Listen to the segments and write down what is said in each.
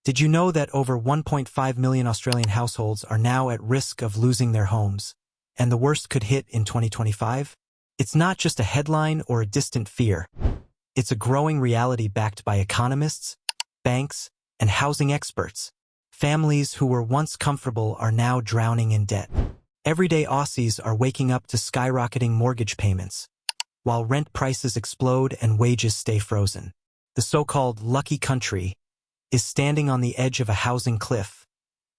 Did you know that over 1.5 million Australian households are now at risk of losing their homes, and the worst could hit in 2025? It's not just a headline or a distant fear. It's a growing reality backed by economists, banks, and housing experts. Families who were once comfortable are now drowning in debt. Everyday Aussies are waking up to skyrocketing mortgage payments, while rent prices explode and wages stay frozen. The so-called lucky country is standing on the edge of a housing cliff,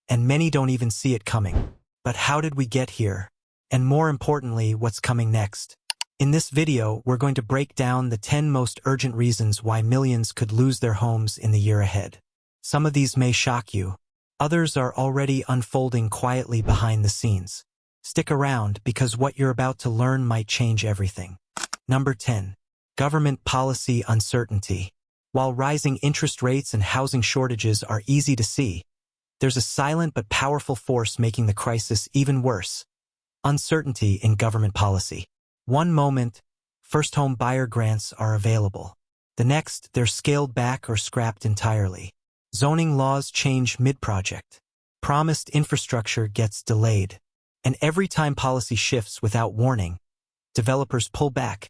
and many don't even see it coming. But how did we get here? And more importantly, what's coming next? In this video, we're going to break down the 10 most urgent reasons why millions could lose their homes in the year ahead. Some of these may shock you. Others are already unfolding quietly behind the scenes. Stick around because what you're about to learn might change everything. Number 10. Government policy uncertainty. While rising interest rates and housing shortages are easy to see, there's a silent but powerful force making the crisis even worse. Uncertainty in government policy. One moment, first home buyer grants are available. The next, they're scaled back or scrapped entirely. Zoning laws change mid-project. Promised infrastructure gets delayed. And every time policy shifts without warning, developers pull back,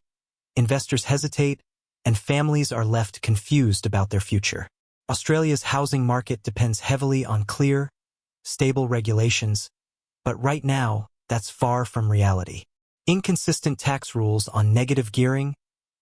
investors hesitate, and families are left confused about their future. Australia's housing market depends heavily on clear, stable regulations, but right now, that's far from reality. Inconsistent tax rules on negative gearing,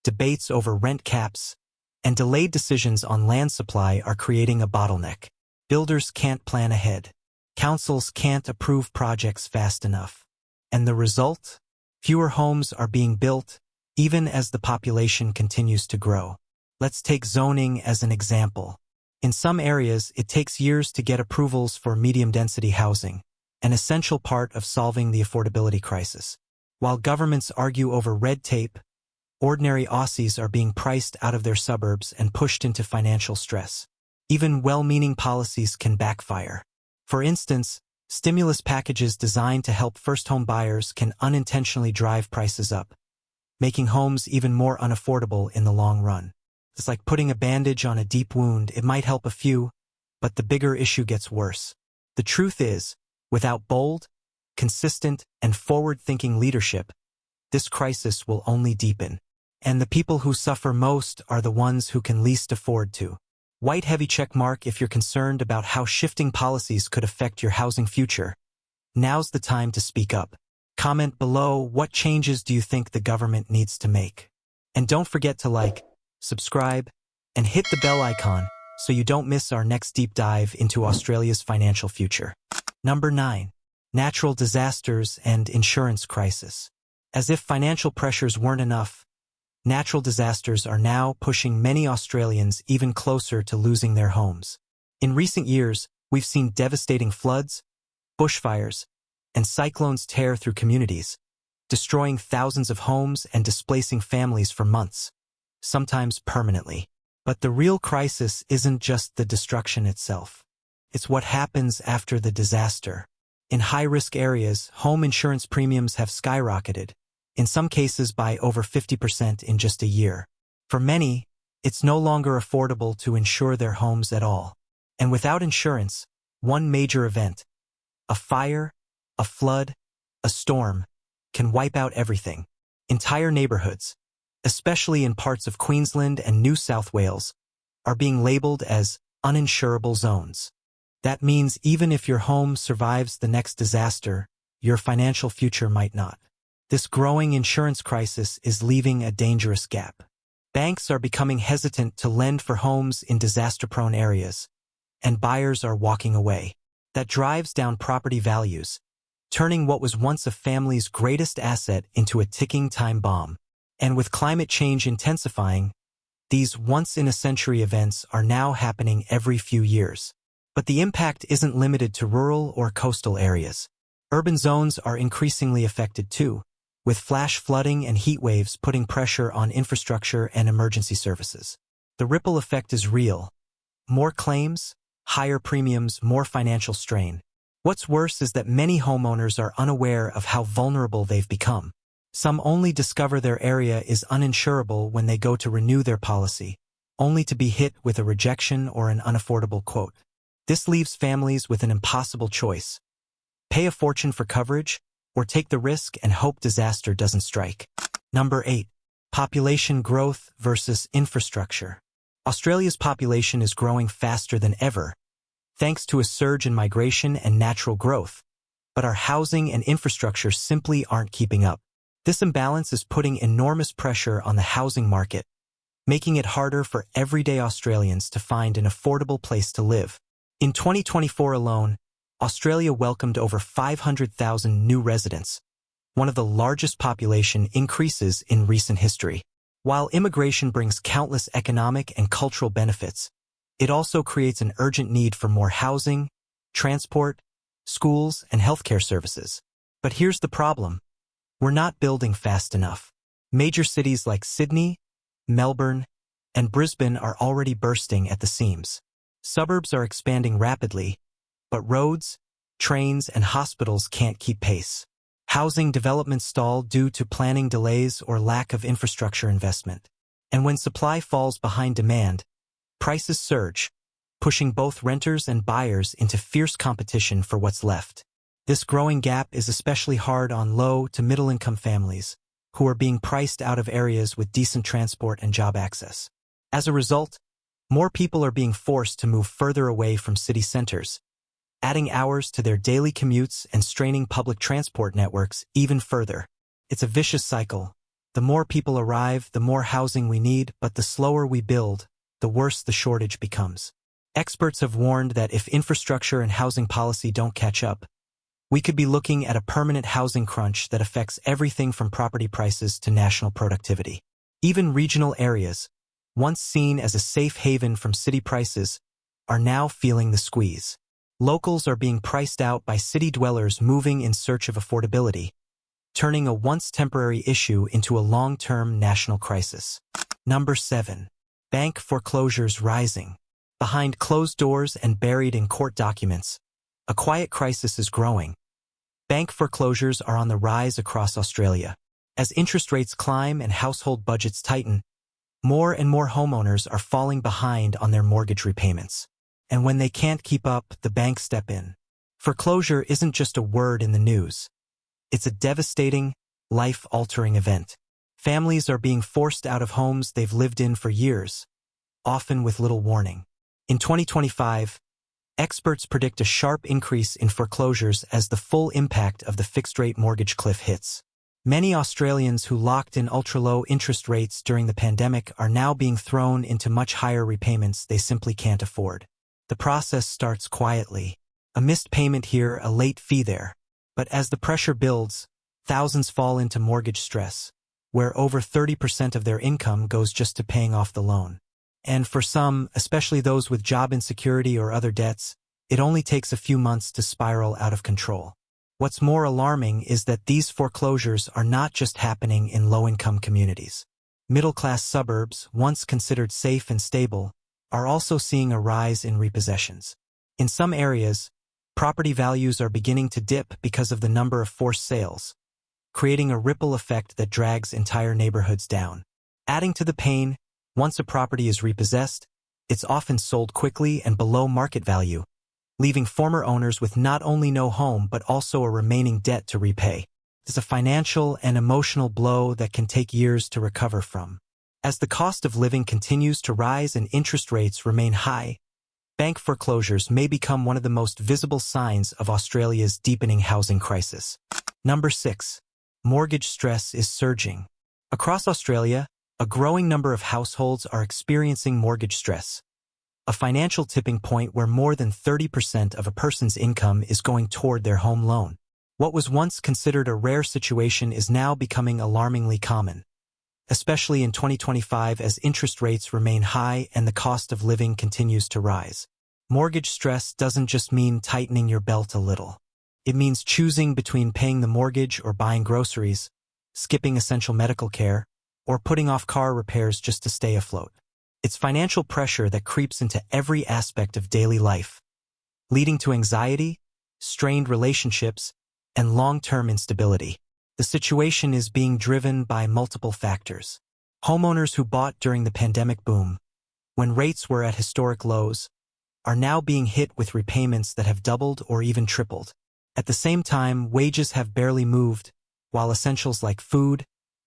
debates over rent caps, and delayed decisions on land supply are creating a bottleneck. Builders can't plan ahead. Councils can't approve projects fast enough. And the result? Fewer homes are being built, even as the population continues to grow. Let's take zoning as an example. In some areas, it takes years to get approvals for medium-density housing, an essential part of solving the affordability crisis. While governments argue over red tape, ordinary Aussies are being priced out of their suburbs and pushed into financial stress. Even well-meaning policies can backfire. For instance, stimulus packages designed to help first-home buyers can unintentionally drive prices up, making homes even more unaffordable in the long run. It's like putting a bandage on a deep wound. It might help a few, but the bigger issue gets worse. The truth is, without bold, consistent, and forward-thinking leadership, this crisis will only deepen. And the people who suffer most are the ones who can least afford to. White heavy check mark if you're concerned about how shifting policies could affect your housing future. Now's the time to speak up. Comment below, what changes do you think the government needs to make? And don't forget to like, subscribe, and hit the bell icon so you don't miss our next deep dive into Australia's financial future. Number 9. Natural disasters and insurance crisis. As if financial pressures weren't enough, natural disasters are now pushing many Australians even closer to losing their homes. In recent years, we've seen devastating floods, bushfires, and cyclones tear through communities, destroying thousands of homes and displacing families for months, sometimes permanently. But the real crisis isn't just the destruction itself. It's what happens after the disaster. In high-risk areas, home insurance premiums have skyrocketed, in some cases by over 50% in just a year. For many, it's no longer affordable to insure their homes at all. And without insurance, one major event, a fire, a flood, a storm, can wipe out everything. Entire neighborhoods, especially in parts of Queensland and New South Wales, are being labeled as uninsurable zones. That means even if your home survives the next disaster, your financial future might not. This growing insurance crisis is leaving a dangerous gap. Banks are becoming hesitant to lend for homes in disaster-prone areas, and buyers are walking away. That drives down property values, turning what was once a family's greatest asset into a ticking time bomb. And with climate change intensifying, these once-in-a-century events are now happening every few years. But the impact isn't limited to rural or coastal areas. Urban zones are increasingly affected too, with flash flooding and heat waves putting pressure on infrastructure and emergency services. The ripple effect is real. More claims, higher premiums, more financial strain. What's worse is that many homeowners are unaware of how vulnerable they've become. Some only discover their area is uninsurable when they go to renew their policy, only to be hit with a rejection or an unaffordable quote. This leaves families with an impossible choice: pay a fortune for coverage, or take the risk and hope disaster doesn't strike. Number 8. Population growth versus infrastructure. Australia's population is growing faster than ever, thanks to a surge in migration and natural growth, but our housing and infrastructure simply aren't keeping up. This imbalance is putting enormous pressure on the housing market, making it harder for everyday Australians to find an affordable place to live. In 2024 alone, Australia welcomed over 500,000 new residents, one of the largest population increases in recent history. While immigration brings countless economic and cultural benefits, it also creates an urgent need for more housing, transport, schools, and healthcare services. But here's the problem: we're not building fast enough. Major cities like Sydney, Melbourne, and Brisbane are already bursting at the seams. Suburbs are expanding rapidly, but roads, trains, and hospitals can't keep pace. Housing development stall due to planning delays or lack of infrastructure investment. And when supply falls behind demand, prices surge, pushing both renters and buyers into fierce competition for what's left. This growing gap is especially hard on low to middle-income families, who are being priced out of areas with decent transport and job access. As a result, more people are being forced to move further away from city centers, adding hours to their daily commutes and straining public transport networks even further. It's a vicious cycle. The more people arrive, the more housing we need, but the slower we build, the worse the shortage becomes. Experts have warned that if infrastructure and housing policy don't catch up, we could be looking at a permanent housing crunch that affects everything from property prices to national productivity. Even regional areas, once seen as a safe haven from city prices, are now feeling the squeeze. Locals are being priced out by city dwellers moving in search of affordability, turning a once temporary issue into a long-term national crisis. Number 7. Bank foreclosures rising. Behind closed doors and buried in court documents, a quiet crisis is growing. Bank foreclosures are on the rise across Australia. As interest rates climb and household budgets tighten, more and more homeowners are falling behind on their mortgage repayments. And when they can't keep up, the banks step in. Foreclosure isn't just a word in the news. It's a devastating, life-altering event. Families are being forced out of homes they've lived in for years, often with little warning. In 2025, experts predict a sharp increase in foreclosures as the full impact of the fixed-rate mortgage cliff hits. Many Australians who locked in ultra-low interest rates during the pandemic are now being thrown into much higher repayments they simply can't afford. The process starts quietly. A missed payment here, a late fee there. But as the pressure builds, thousands fall into mortgage stress, where over 30% of their income goes just to paying off the loan. And for some, especially those with job insecurity or other debts, it only takes a few months to spiral out of control. What's more alarming is that these foreclosures are not just happening in low-income communities. Middle-class suburbs, once considered safe and stable, are also seeing a rise in repossessions. In some areas, property values are beginning to dip because of the number of forced sales, creating a ripple effect that drags entire neighborhoods down. Adding to the pain, once a property is repossessed, it's often sold quickly and below market value, leaving former owners with not only no home but also a remaining debt to repay. It's a financial and emotional blow that can take years to recover from. As the cost of living continues to rise and interest rates remain high, bank foreclosures may become one of the most visible signs of Australia's deepening housing crisis. Number 6. Mortgage stress is surging. Across Australia, a growing number of households are experiencing mortgage stress, a financial tipping point where more than 30% of a person's income is going toward their home loan. What was once considered a rare situation is now becoming alarmingly common, especially in 2025 as interest rates remain high and the cost of living continues to rise. Mortgage stress doesn't just mean tightening your belt a little. It means choosing between paying the mortgage or buying groceries, skipping essential medical care, or putting off car repairs just to stay afloat. It's financial pressure that creeps into every aspect of daily life, leading to anxiety, strained relationships, and long-term instability. The situation is being driven by multiple factors. Homeowners who bought during the pandemic boom, when rates were at historic lows, are now being hit with repayments that have doubled or even tripled. At the same time, wages have barely moved, while essentials like food,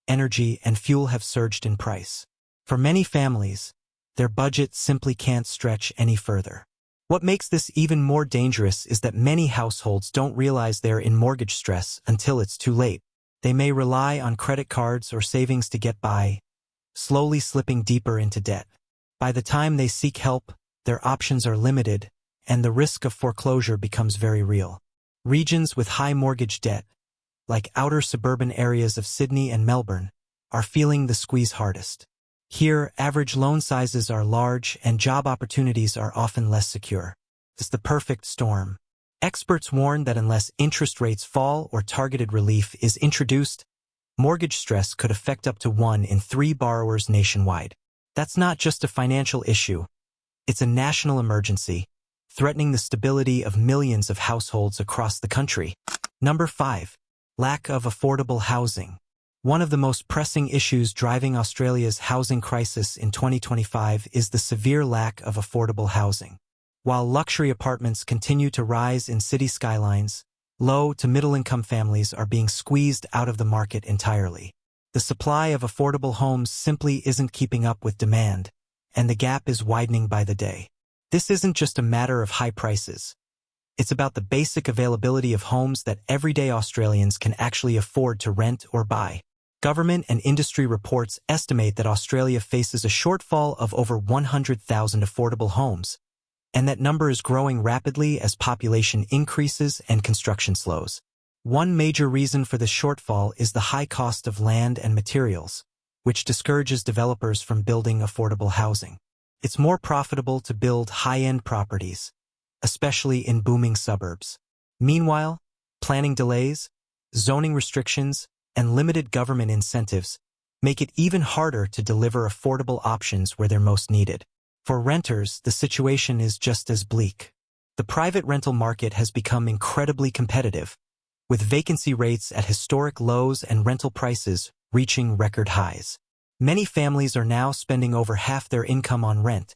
energy, and fuel have surged in price. For many families, their budget simply can't stretch any further. What makes this even more dangerous is that many households don't realize they're in mortgage stress until it's too late. They may rely on credit cards or savings to get by, slowly slipping deeper into debt. By the time they seek help, their options are limited, and the risk of foreclosure becomes very real. Regions with high mortgage debt, like outer suburban areas of Sydney and Melbourne, are feeling the squeeze hardest. Here, average loan sizes are large and job opportunities are often less secure. It's the perfect storm. Experts warn that unless interest rates fall or targeted relief is introduced, mortgage stress could affect up to 1 in 3 borrowers nationwide. That's not just a financial issue. It's a national emergency, threatening the stability of millions of households across the country. Number 5. Lack of affordable housing. One of the most pressing issues driving Australia's housing crisis in 2025 is the severe lack of affordable housing. While luxury apartments continue to rise in city skylines, low to middle-income families are being squeezed out of the market entirely. The supply of affordable homes simply isn't keeping up with demand, and the gap is widening by the day. This isn't just a matter of high prices. It's about the basic availability of homes that everyday Australians can actually afford to rent or buy. Government and industry reports estimate that Australia faces a shortfall of over 100,000 affordable homes, and that number is growing rapidly as population increases and construction slows. One major reason for this shortfall is the high cost of land and materials, which discourages developers from building affordable housing. It's more profitable to build high-end properties, especially in booming suburbs. Meanwhile, planning delays, zoning restrictions, and limited government incentives make it even harder to deliver affordable options where they're most needed. For renters, the situation is just as bleak. The private rental market has become incredibly competitive, with vacancy rates at historic lows and rental prices reaching record highs. Many families are now spending over half their income on rent,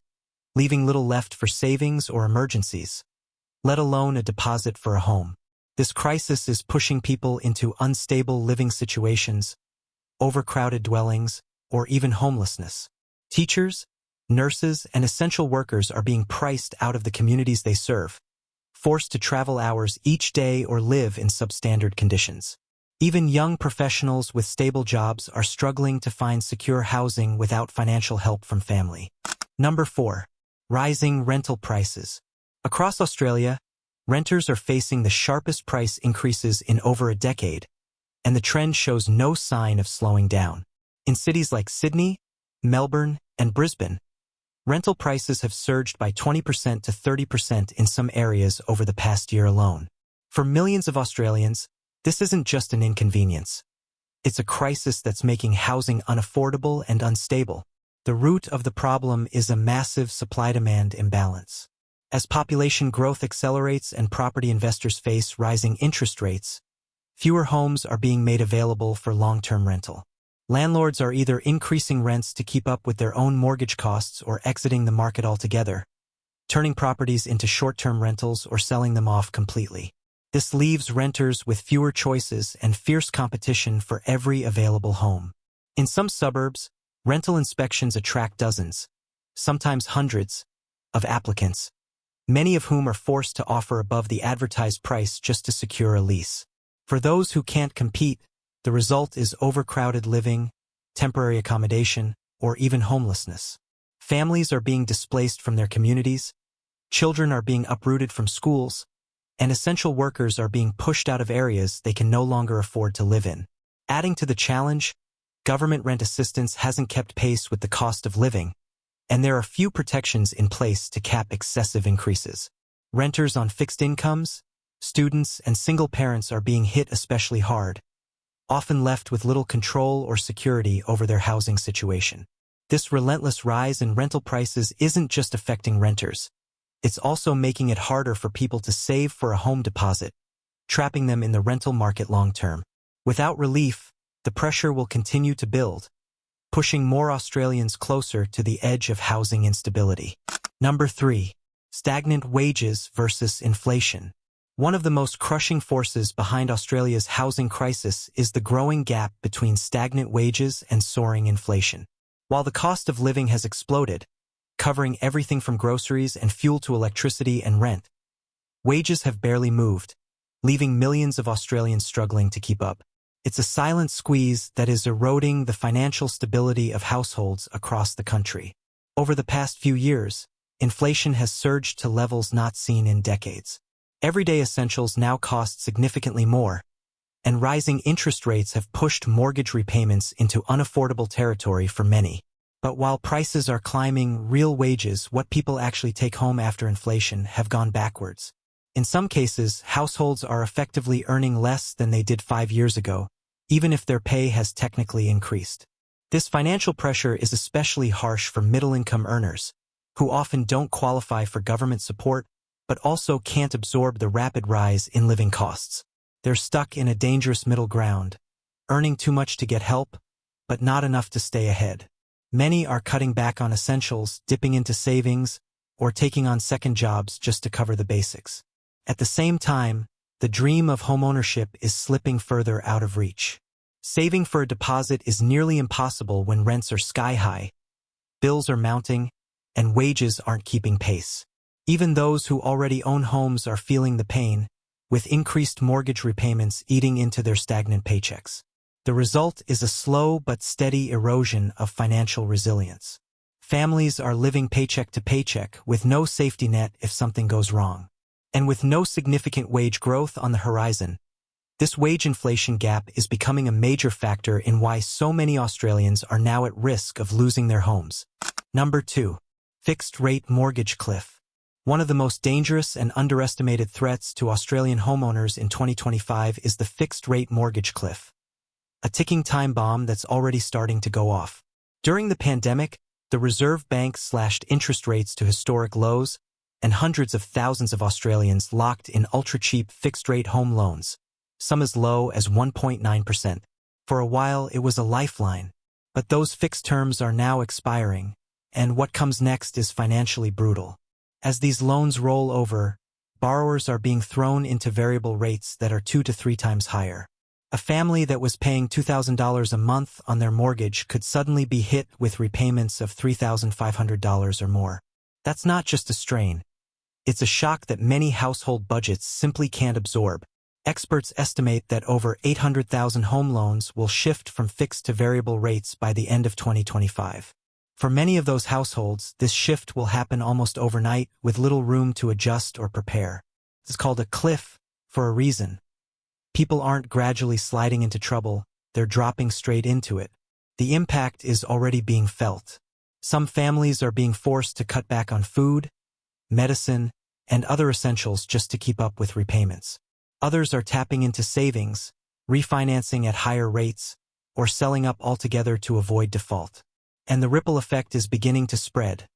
leaving little left for savings or emergencies, let alone a deposit for a home. This crisis is pushing people into unstable living situations, overcrowded dwellings, or even homelessness. Teachers, nurses, and essential workers are being priced out of the communities they serve, forced to travel hours each day or live in substandard conditions. Even young professionals with stable jobs are struggling to find secure housing without financial help from family. Number 4. Rising rental prices. Across Australia, renters are facing the sharpest price increases in over a decade, and the trend shows no sign of slowing down. In cities like Sydney, Melbourne, and Brisbane, rental prices have surged by 20% to 30% in some areas over the past year alone. For millions of Australians, this isn't just an inconvenience. It's a crisis that's making housing unaffordable and unstable. The root of the problem is a massive supply-demand imbalance. As population growth accelerates and property investors face rising interest rates, fewer homes are being made available for long-term rental. Landlords are either increasing rents to keep up with their own mortgage costs or exiting the market altogether, turning properties into short-term rentals or selling them off completely. This leaves renters with fewer choices and fierce competition for every available home. In some suburbs, rental inspections attract dozens, sometimes hundreds, of applicants, many of whom are forced to offer above the advertised price just to secure a lease. For those who can't compete, the result is overcrowded living, temporary accommodation, or even homelessness. Families are being displaced from their communities, children are being uprooted from schools, and essential workers are being pushed out of areas they can no longer afford to live in. Adding to the challenge, government rent assistance hasn't kept pace with the cost of living, and there are few protections in place to cap excessive increases. Renters on fixed incomes, students, and single parents are being hit especially hard, often left with little control or security over their housing situation. This relentless rise in rental prices isn't just affecting renters. It's also making it harder for people to save for a home deposit, trapping them in the rental market long-term. Without relief, the pressure will continue to build, pushing more Australians closer to the edge of housing instability. Number 3. Stagnant wages versus inflation. One of the most crushing forces behind Australia's housing crisis is the growing gap between stagnant wages and soaring inflation. While the cost of living has exploded, covering everything from groceries and fuel to electricity and rent, wages have barely moved, leaving millions of Australians struggling to keep up. It's a silent squeeze that is eroding the financial stability of households across the country. Over the past few years, inflation has surged to levels not seen in decades. Everyday essentials now cost significantly more, and rising interest rates have pushed mortgage repayments into unaffordable territory for many. But while prices are climbing, real wages, what people actually take home after inflation, have gone backwards. In some cases, households are effectively earning less than they did 5 years ago, even if their pay has technically increased. This financial pressure is especially harsh for middle-income earners, who often don't qualify for government support, but also can't absorb the rapid rise in living costs. They're stuck in a dangerous middle ground, earning too much to get help, but not enough to stay ahead. Many are cutting back on essentials, dipping into savings, or taking on second jobs just to cover the basics. At the same time, the dream of homeownership is slipping further out of reach. Saving for a deposit is nearly impossible when rents are sky-high, bills are mounting, and wages aren't keeping pace. Even those who already own homes are feeling the pain, with increased mortgage repayments eating into their stagnant paychecks. The result is a slow but steady erosion of financial resilience. Families are living paycheck to paycheck with no safety net if something goes wrong. And with no significant wage growth on the horizon, this wage inflation gap is becoming a major factor in why so many Australians are now at risk of losing their homes. Number 2. Fixed-rate mortgage cliff. One of the most dangerous and underestimated threats to Australian homeowners in 2025 is the fixed-rate mortgage cliff, a ticking time bomb that's already starting to go off. During the pandemic, the Reserve Bank slashed interest rates to historic lows, and hundreds of thousands of Australians locked in ultra-cheap fixed-rate home loans, some as low as 1.9%. For a while, it was a lifeline, but those fixed terms are now expiring, and what comes next is financially brutal. As these loans roll over, borrowers are being thrown into variable rates that are 2 to 3 times higher. A family that was paying $2,000 a month on their mortgage could suddenly be hit with repayments of $3,500 or more. That's not just a strain. It's a shock that many household budgets simply can't absorb. Experts estimate that over 800,000 home loans will shift from fixed to variable rates by the end of 2025. For many of those households, this shift will happen almost overnight with little room to adjust or prepare. It's called a cliff for a reason. People aren't gradually sliding into trouble, they're dropping straight into it. The impact is already being felt. Some families are being forced to cut back on food, medicine, and other essentials just to keep up with repayments. Others are tapping into savings, refinancing at higher rates, or selling up altogether to avoid default. And the ripple effect is beginning to spread.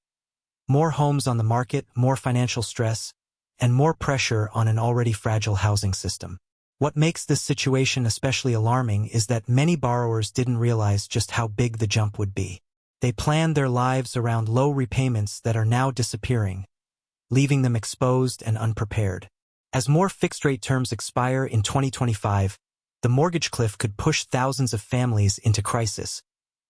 More homes on the market, more financial stress, and more pressure on an already fragile housing system. What makes this situation especially alarming is that many borrowers didn't realize just how big the jump would be. They planned their lives around low repayments that are now disappearing, leaving them exposed and unprepared. As more fixed-rate terms expire in 2025, the mortgage cliff could push thousands of families into crisis,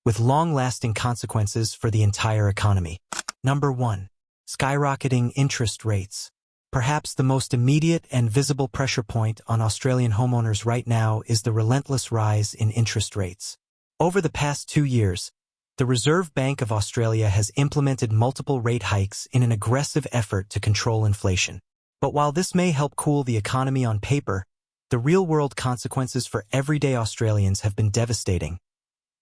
with long-lasting consequences for the entire economy. Number 1. Skyrocketing interest rates. Perhaps the most immediate and visible pressure point on Australian homeowners right now is the relentless rise in interest rates. Over the past 2 years, the Reserve Bank of Australia has implemented multiple rate hikes in an aggressive effort to control inflation. But while this may help cool the economy on paper, the real-world consequences for everyday Australians have been devastating.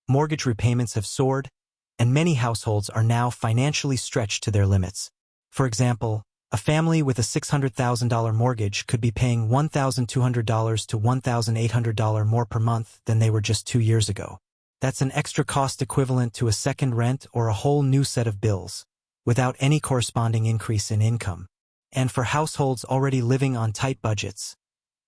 Mortgage repayments have soared, and many households are now financially stretched to their limits. For example, a family with a $600,000 mortgage could be paying $1,200 to $1,800 more per month than they were just 2 years ago. That's an extra cost equivalent to a second rent or a whole new set of bills, without any corresponding increase in income. And for households already living on tight budgets,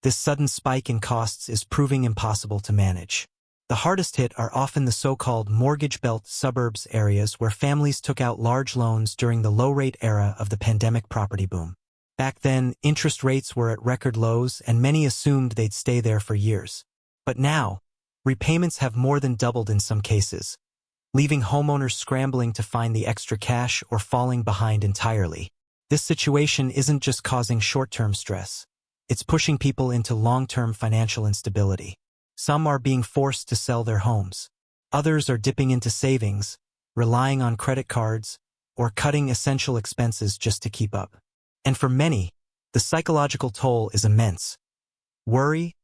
this sudden spike in costs is proving impossible to manage. The hardest hit are often the so-called mortgage-belt suburbs areas where families took out large loans during the low-rate era of the pandemic property boom. Back then, interest rates were at record lows and many assumed they'd stay there for years. But now, repayments have more than doubled in some cases, leaving homeowners scrambling to find the extra cash or falling behind entirely. This situation isn't just causing short-term stress. It's pushing people into long-term financial instability. Some are being forced to sell their homes. Others are dipping into savings, relying on credit cards, or cutting essential expenses just to keep up. And for many, the psychological toll is immense. Worry,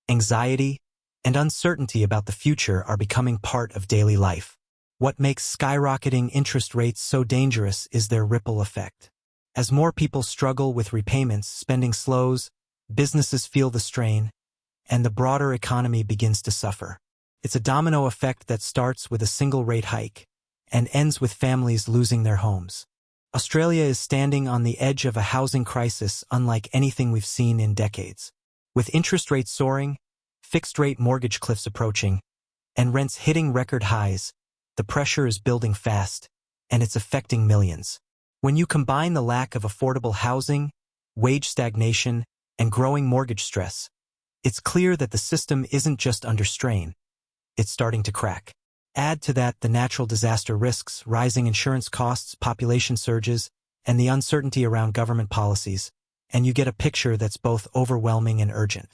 anxiety, and uncertainty about the future are becoming part of daily life. What makes skyrocketing interest rates so dangerous is their ripple effect. As more people struggle with repayments, spending slows, businesses feel the strain, and the broader economy begins to suffer. It's a domino effect that starts with a single rate hike and ends with families losing their homes. Australia is standing on the edge of a housing crisis unlike anything we've seen in decades. With interest rates soaring, fixed-rate mortgage cliffs approaching, and rents hitting record highs, the pressure is building fast, and it's affecting millions. When you combine the lack of affordable housing, wage stagnation, and growing mortgage stress, it's clear that the system isn't just under strain, it's starting to crack. Add to that the natural disaster risks, rising insurance costs, population surges, and the uncertainty around government policies, and you get a picture that's both overwhelming and urgent.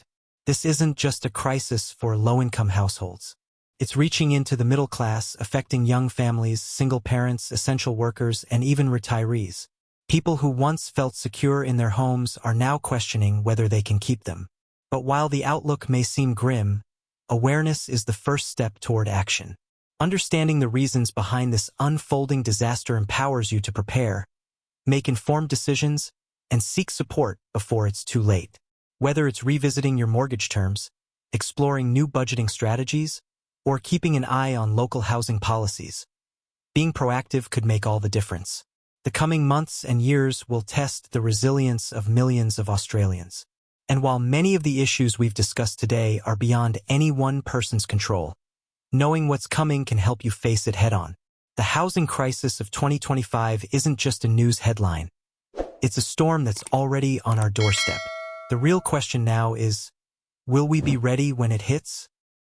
This isn't just a crisis for low-income households. It's reaching into the middle class, affecting young families, single parents, essential workers, and even retirees. People who once felt secure in their homes are now questioning whether they can keep them. But while the outlook may seem grim, awareness is the first step toward action. Understanding the reasons behind this unfolding disaster empowers you to prepare, make informed decisions, and seek support before it's too late. Whether it's revisiting your mortgage terms, exploring new budgeting strategies, or keeping an eye on local housing policies, being proactive could make all the difference. The coming months and years will test the resilience of millions of Australians. And while many of the issues we've discussed today are beyond any one person's control, knowing what's coming can help you face it head-on. The housing crisis of 2025 isn't just a news headline. It's a storm that's already on our doorstep. The real question now is, will we be ready when it hits?